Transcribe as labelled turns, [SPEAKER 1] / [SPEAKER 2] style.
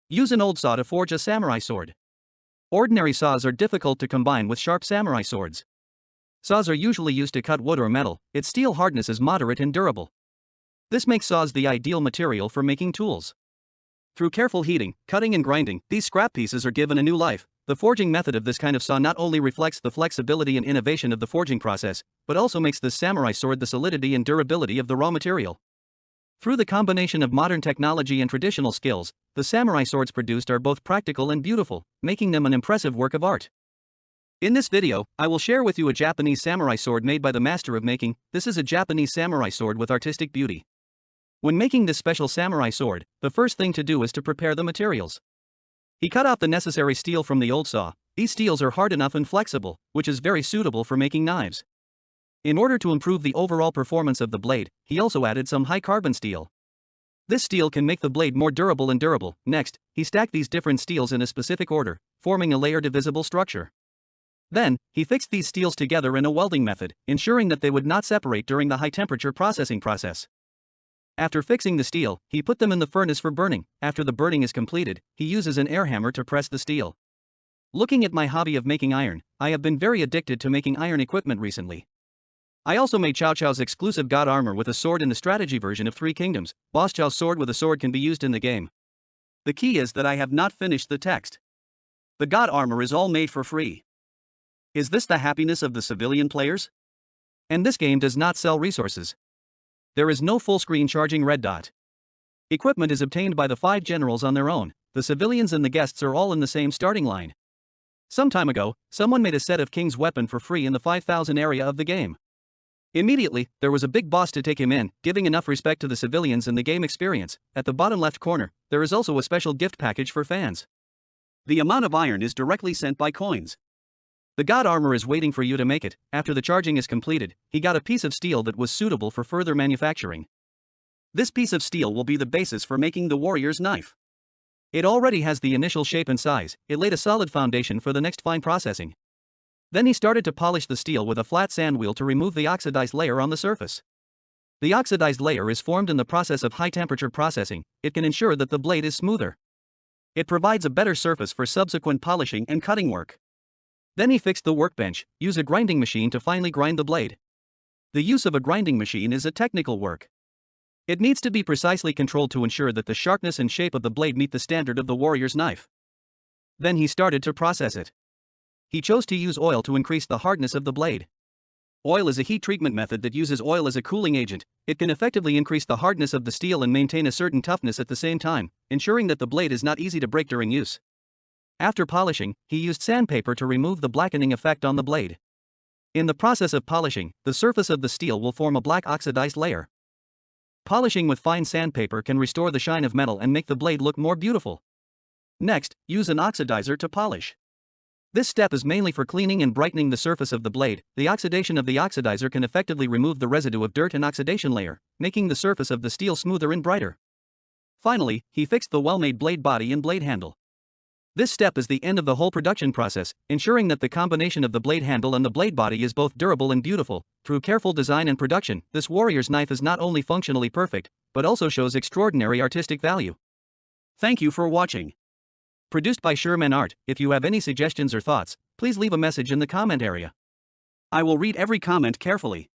[SPEAKER 1] Use an old saw to forge a samurai sword. Ordinary saws are difficult to combine with sharp samurai swords. Saws are usually used to cut wood or metal. Its steel hardness is moderate and durable. This makes saws the ideal material for making tools. Through careful heating, cutting and grinding, these scrap pieces are given a new life. The forging method of this kind of saw not only reflects the flexibility and innovation of the forging process, but also makes this samurai sword the solidity and durability of the raw material. Through the combination of modern technology and traditional skills, the samurai swords produced are both practical and beautiful, making them an impressive work of art. In this video, I will share with you a Japanese samurai sword made by the master of making. This is a Japanese samurai sword with artistic beauty. When making this special samurai sword, the first thing to do is to prepare the materials. He cut out the necessary steel from the old saw. These steels are hard enough and flexible, which is very suitable for making knives. In order to improve the overall performance of the blade, he also added some high-carbon steel. This steel can make the blade more durable and durable. Next, he stacked these different steels in a specific order, forming a layered divisible structure. Then, he fixed these steels together in a welding method, ensuring that they would not separate during the high-temperature processing process. After fixing the steel, he put them in the furnace for burning. After the burning is completed, he uses an air hammer to press the steel. Looking at my hobby of making iron, I have been very addicted to making iron equipment recently. I also made Cao Cao's exclusive God armor with a sword in the strategy version of Three Kingdoms. Boss Cao's sword with a sword can be used in the game. The key is that I have not finished the text. The God armor is all made for free. Is this the happiness of the civilian players? And this game does not sell resources. There is no full-screen charging red dot. Equipment is obtained by the 5 generals on their own. The civilians and the guests are all in the same starting line. Some time ago, someone made a set of King's weapon for free in the 5,000 area of the game. Immediately, there was a big boss to take him in, giving enough respect to the civilians and the game experience. At the bottom left corner, there is also a special gift package for fans. The amount of iron is directly sent by coins. The God armor is waiting for you to make it. After the charging is completed, he got a piece of steel that was suitable for further manufacturing. This piece of steel will be the basis for making the warrior's knife. It already has the initial shape and size. It laid a solid foundation for the next fine processing. Then he started to polish the steel with a flat sand wheel to remove the oxidized layer on the surface. The oxidized layer is formed in the process of high-temperature processing. It can ensure that the blade is smoother. It provides a better surface for subsequent polishing and cutting work. Then he fixed the workbench. Use a grinding machine to finely grind the blade. The use of a grinding machine is a technical work. It needs to be precisely controlled to ensure that the sharpness and shape of the blade meet the standard of the warrior's knife. Then he started to process it. He chose to use oil to increase the hardness of the blade. Oil is a heat treatment method that uses oil as a cooling agent. It can effectively increase the hardness of the steel and maintain a certain toughness at the same time, ensuring that the blade is not easy to break during use. After polishing, he used sandpaper to remove the blackening effect on the blade. In the process of polishing, the surface of the steel will form a black oxidized layer. Polishing with fine sandpaper can restore the shine of metal and make the blade look more beautiful. Next, use an oxidizer to polish. This step is mainly for cleaning and brightening the surface of the blade. The oxidation of the oxidizer can effectively remove the residue of dirt and oxidation layer, making the surface of the steel smoother and brighter. Finally, he fixed the well-made blade body and blade handle. This step is the end of the whole production process, ensuring that the combination of the blade handle and the blade body is both durable and beautiful. Through careful design and production, this warrior's knife is not only functionally perfect, but also shows extraordinary artistic value. Thank you for watching. Produced by Sherman Art. If you have any suggestions or thoughts, please leave a message in the comment area. I will read every comment carefully.